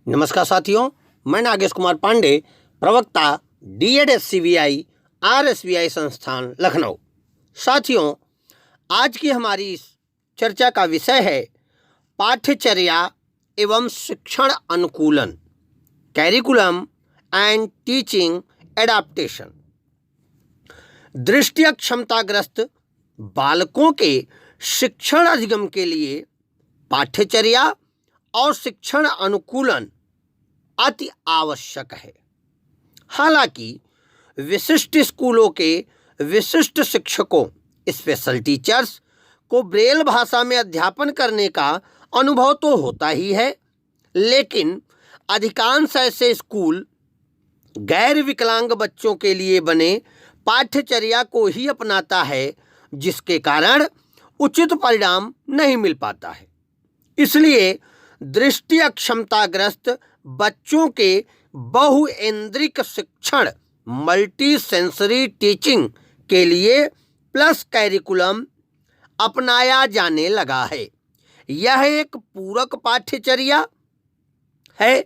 नमस्कार साथियों, मैं नागेश कुमार पांडे, प्रवक्ता DED RSVI संस्थान लखनऊ। साथियों, आज की हमारी इस चर्चा का विषय है पाठ्यचर्या एवं शिक्षण अनुकूलन, कैरिकुलम एंड टीचिंग एडाप्टेशन। दृष्टि अक्षमताग्रस्त बालकों के शिक्षण अधिगम के लिए पाठ्यचर्या और शिक्षण अनुकूलन अति आवश्यक है। हालांकि विशिष्ट स्कूलों के विशिष्ट शिक्षकों, स्पेशल टीचर्स को ब्रेल भाषा में अध्यापन करने का अनुभव तो होता ही है, लेकिन अधिकांश ऐसे स्कूल गैर विकलांग बच्चों के लिए बने पाठ्यचर्या को ही अपनाता है, जिसके कारण उचित परिणाम नहीं मिल पाता है। इसलिए दृष्टि अक्षमताग्रस्त बच्चों के बहुइंद्रिक शिक्षण, मल्टी सेंसरी टीचिंग के लिए प्लस कैरिकुलम अपनाया जाने लगा है। यह एक पूरक पाठ्यचर्या है।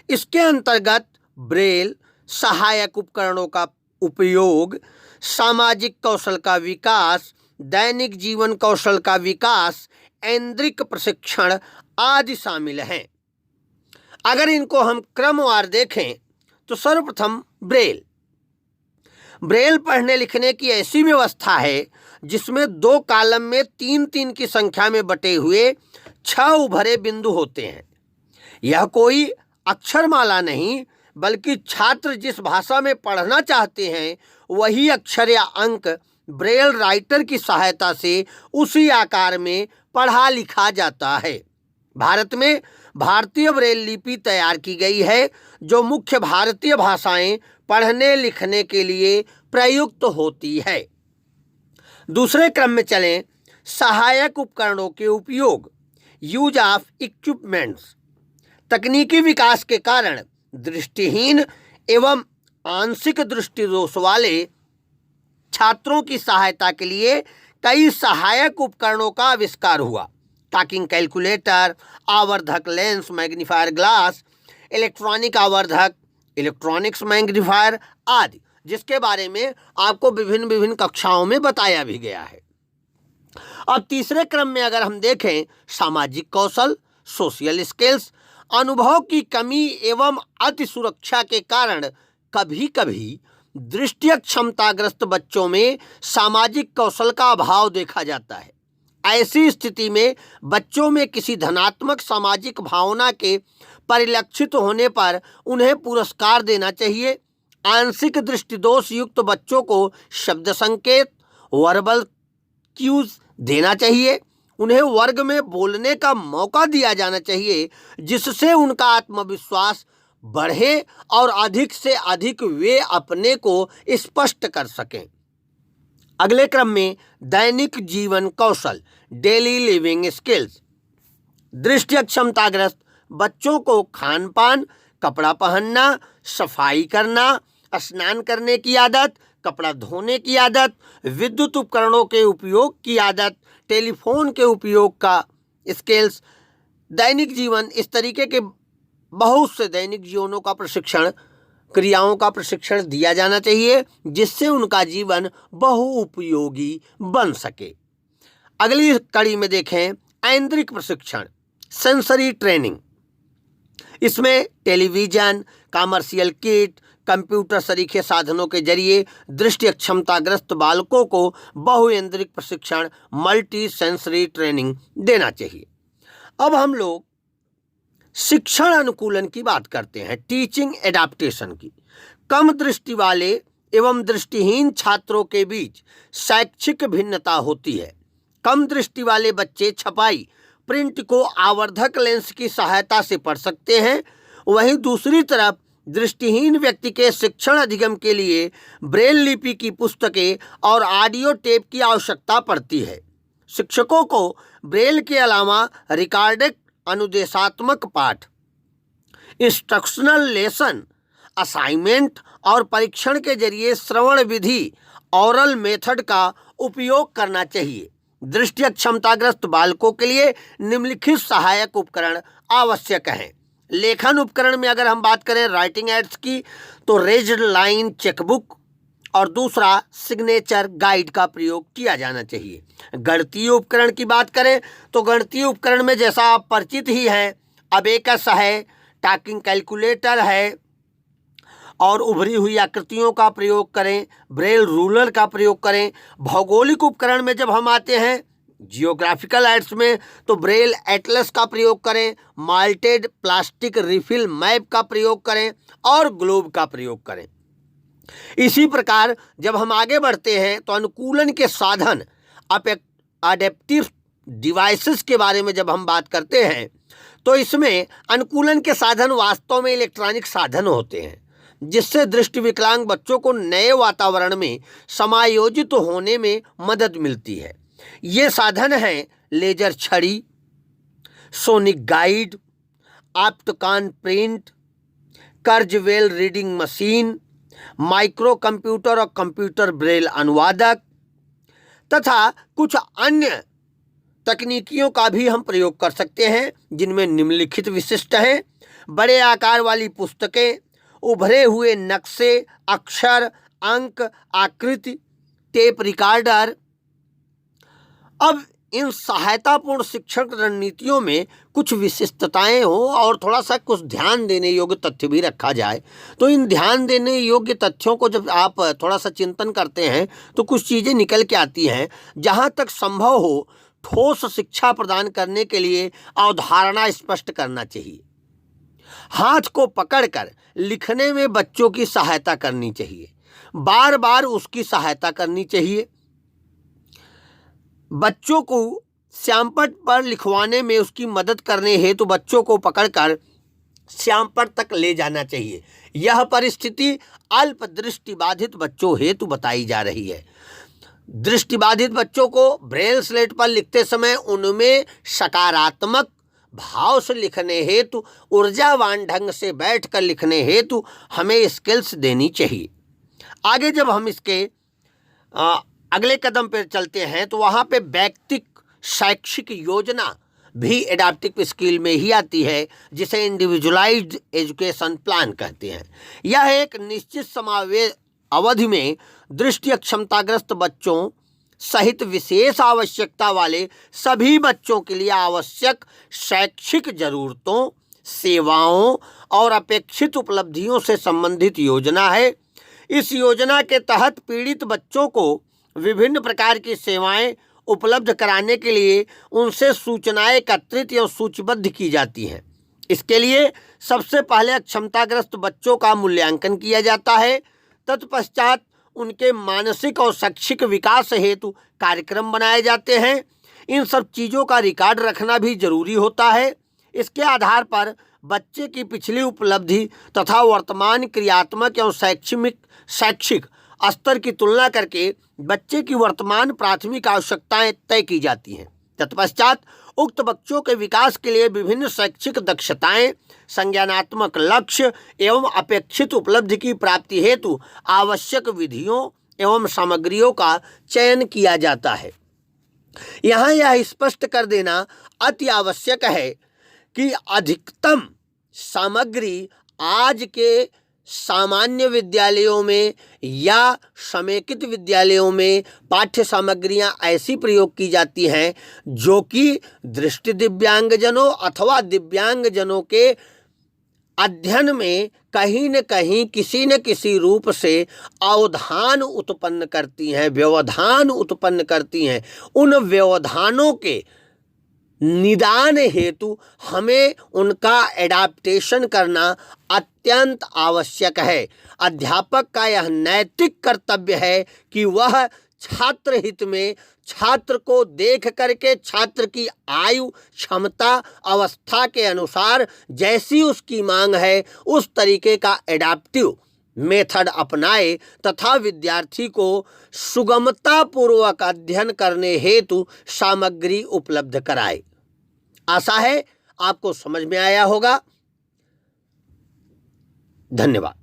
इसके अंतर्गत ब्रेल, सहायक उपकरणों का उपयोग, सामाजिक कौशल का विकास, दैनिक जीवन कौशल का विकास, इंद्रिक प्रशिक्षण आदि शामिल हैं। अगर इनको हम क्रमवार देखें तो सर्वप्रथम ब्रेल पढ़ने लिखने की ऐसी व्यवस्था है जिसमें 2 कॉलम में 3-3 की संख्या में बटे हुए 6 उभरे बिंदु होते हैं। यह कोई अक्षरमाला नहीं, बल्कि छात्र जिस भाषा में पढ़ना चाहते हैं वही अक्षर या अंक ब्रेल राइटर की सहायता से उसी आकार में पढ़ा लिखा जाता है। भारत में भारतीय ब्रेल लिपि तैयार की गई है, जो मुख्य भारतीय भाषाएं पढ़ने लिखने के लिए प्रयुक्त होती है। दूसरे क्रम में चलें, सहायक उपकरणों के उपयोग, यूज ऑफ इक्विपमेंट्स। तकनीकी विकास के कारण दृष्टिहीन एवं आंशिक दृष्टि दोष वाले छात्रों की सहायता के लिए कई सहायक उपकरणों का आविष्कार हुआ। टॉकिंग कैलकुलेटर, आवर्धक लेंस, मैग्नीफायर ग्लास, इलेक्ट्रॉनिक आवर्धक, इलेक्ट्रॉनिक्स मैग्नीफायर आदि, जिसके बारे में आपको विभिन्न कक्षाओं में बताया भी गया है। अब तीसरे क्रम में अगर हम देखें, सामाजिक कौशल, सोशल स्किल्स। अनुभव की कमी एवं अति सुरक्षा के कारण कभी कभी दृष्टि क्षमताग्रस्त बच्चों में सामाजिक कौशल का अभाव देखा जाता है। ऐसी स्थिति में बच्चों में किसी धनात्मक सामाजिक भावना के परिलक्षित होने पर उन्हें पुरस्कार देना चाहिए। आंशिक दृष्टिदोष युक्त बच्चों को शब्द संकेत, वर्बल क्यूज देना चाहिए। उन्हें वर्ग में बोलने का मौका दिया जाना चाहिए, जिससे उनका आत्मविश्वास बढ़े और अधिक से अधिक वे अपने को स्पष्ट कर सकें। अगले क्रम में दैनिक जीवन कौशल, डेली लिविंग स्किल्स। दृष्टि अक्षमताग्रस्त बच्चों को खान पान, कपड़ा पहनना, सफाई करना, स्नान करने की आदत, कपड़ा धोने की आदत, विद्युत उपकरणों के उपयोग की आदत, टेलीफोन के उपयोग का स्किल्स, दैनिक जीवन, इस तरीके के बहुत से दैनिक जीवनों का प्रशिक्षण, क्रियाओं का प्रशिक्षण दिया जाना चाहिए, जिससे उनका जीवन बहुउपयोगी बन सके। अगली कड़ी में देखें, ऐन्द्रिक प्रशिक्षण, सेंसरी ट्रेनिंग। इसमें टेलीविजन, कमर्शियल किट, कंप्यूटर सरीखे साधनों के जरिए दृष्टि अक्षमताग्रस्त बालकों को बहुइंद्रिक प्रशिक्षण, मल्टी सेंसरी ट्रेनिंग देना चाहिए। अब हम लोग शिक्षण अनुकूलन की बात करते हैं, टीचिंग एडाप्टेशन की। कम दृष्टि वाले एवं दृष्टिहीन छात्रों के बीच शैक्षिक भिन्नता होती है। कम दृष्टि वाले बच्चे छपाई, प्रिंट को आवर्धक लेंस की सहायता से पढ़ सकते हैं। वहीं दूसरी तरफ दृष्टिहीन व्यक्ति के शिक्षण अधिगम के लिए ब्रेल लिपि की पुस्तकें और ऑडियो टेप की आवश्यकता पड़ती है। शिक्षकों को ब्रेल के अलावा रिकॉर्डेड अनुदेशात्मक पाठ, इंस्ट्रक्शनल लेसन, असाइनमेंट और परीक्षण के जरिए श्रवण विधि, ऑरल मेथड का उपयोग करना चाहिए। दृष्टि क्षमताग्रस्त बालकों के लिए निम्नलिखित सहायक उपकरण आवश्यक हैं। लेखन उपकरण में अगर हम बात करें राइटिंग एड्स की, तो रेज्ड लाइन चेकबुक और दूसरा सिग्नेचर गाइड का प्रयोग किया जाना चाहिए। गणितीय उपकरण की बात करें तो गणितीय उपकरण में जैसा आप परिचित ही हैं, अबेकस है, टॉकिंग कैलकुलेटर है और उभरी हुई आकृतियों का प्रयोग करें, ब्रेल रूलर का प्रयोग करें। भौगोलिक उपकरण में जब हम आते हैं जियोग्राफिकल एड्स में, तो ब्रेल एटलस का प्रयोग करें, माल्टेड प्लास्टिक रिफिल मैप का प्रयोग करें और ग्लोब का प्रयोग करें। इसी प्रकार जब हम आगे बढ़ते हैं तो अनुकूलन के साधन अडेप्टिव डिवाइसेस के बारे में जब हम बात करते हैं तो इसमें अनुकूलन के साधन वास्तव में इलेक्ट्रॉनिक साधन होते हैं जिससे दृष्टि विकलांग बच्चों को नए वातावरण में समायोजित होने में मदद मिलती है। ये साधन हैं लेजर छड़ी, sonic guide, optacon print, Kurzweil reading machine, micro computer और कंप्यूटर ब्रेल अनुवादक तथा कुछ अन्य तकनीकियों का भी हम प्रयोग कर सकते हैं जिनमें निम्नलिखित विशिष्ट हैं। बड़े आकार वाली पुस्तकें, उभरे हुए नक्शे, अक्षर, अंक, आकृति, टेप रिकॉर्डर। अब इन सहायतापूर्ण शिक्षण रणनीतियों में कुछ विशिष्टताएं हो और थोड़ा सा कुछ ध्यान देने योग्य तथ्य भी रखा जाए, तो इन ध्यान देने योग्य तथ्यों को जब आप थोड़ा सा चिंतन करते हैं तो कुछ चीज़ें निकल के आती हैं। जहां तक संभव हो ठोस शिक्षा प्रदान करने के लिए अवधारणा स्पष्ट करना चाहिए। हाथ को पकड़कर लिखने में बच्चों की सहायता करनी चाहिए, बार बार उसकी सहायता करनी चाहिए। बच्चों को श्यामपट्ट पर लिखवाने में उसकी मदद करने हेतु बच्चों को पकड़कर श्यामपट्ट तक ले जाना चाहिए। यह परिस्थिति अल्प दृष्टिबाधित बच्चों हेतु बताई जा रही है। दृष्टिबाधित बच्चों को ब्रेल स्लेट पर लिखते समय उनमें सकारात्मक भाव से लिखने हेतु, ऊर्जावान ढंग से बैठकर लिखने हेतु हमें स्किल्स देनी चाहिए। आगे जब हम इसके अगले कदम पर चलते हैं तो वहाँ पे व्यक्तिक शैक्षिक योजना भी एडाप्टिव स्किल में ही आती है, जिसे इंडिविजुअलाइज्ड एजुकेशन प्लान कहते हैं। यह एक निश्चित समावेश अवधि में दृष्टि अक्षमताग्रस्त बच्चों सहित विशेष आवश्यकता वाले सभी बच्चों के लिए आवश्यक शैक्षिक जरूरतों, सेवाओं और अपेक्षित उपलब्धियों से संबंधित योजना है। इस योजना के तहत पीड़ित बच्चों को विभिन्न प्रकार की सेवाएं उपलब्ध कराने के लिए उनसे सूचनाएं एकत्रित एवं सूचीबद्ध की जाती हैं। इसके लिए सबसे पहले अक्षमताग्रस्त बच्चों का मूल्यांकन किया जाता है, तत्पश्चात उनके मानसिक और शैक्षिक विकास हेतु कार्यक्रम बनाए जाते हैं। इन सब चीज़ों का रिकॉर्ड रखना भी जरूरी होता है। इसके आधार पर बच्चे की पिछली उपलब्धि तथा वर्तमान क्रियात्मक एवं शैक्षिक स्तर की तुलना करके बच्चे की वर्तमान प्राथमिक आवश्यकताएं तय की जाती हैं। तत्पश्चात उक्त बच्चों के विकास के लिए विभिन्न शैक्षिक दक्षताएं, संज्ञानात्मक लक्ष्य एवं अपेक्षित उपलब्धि की प्राप्ति हेतु आवश्यक विधियों एवं सामग्रियों का चयन किया जाता है। यहाँ यह स्पष्ट कर देना अति आवश्यक है कि अधिकतम सामग्री आज के सामान्य विद्यालयों में या समेकित विद्यालयों में पाठ्य सामग्रियां ऐसी प्रयोग की जाती हैं जो कि दृष्टि दिव्यांगजनों अथवा दिव्यांगजनों के अध्ययन में कहीं न कहीं किसी न किसी रूप से अवधान उत्पन्न करती हैं, व्यवधान उत्पन्न करती हैं। उन व्यवधानों के निदान हेतु हमें उनका एडाप्टेशन करना अत्यंत आवश्यक है। अध्यापक का यह नैतिक कर्तव्य है कि वह छात्र हित में छात्र को देख करके छात्र की आयु, क्षमता, अवस्था के अनुसार जैसी उसकी मांग है उस तरीके का एडाप्टिव मेथड अपनाए तथा विद्यार्थी को सुगमतापूर्वक अध्ययन करने हेतु सामग्री उपलब्ध कराए। आशा है आपको समझ में आया होगा। धन्यवाद।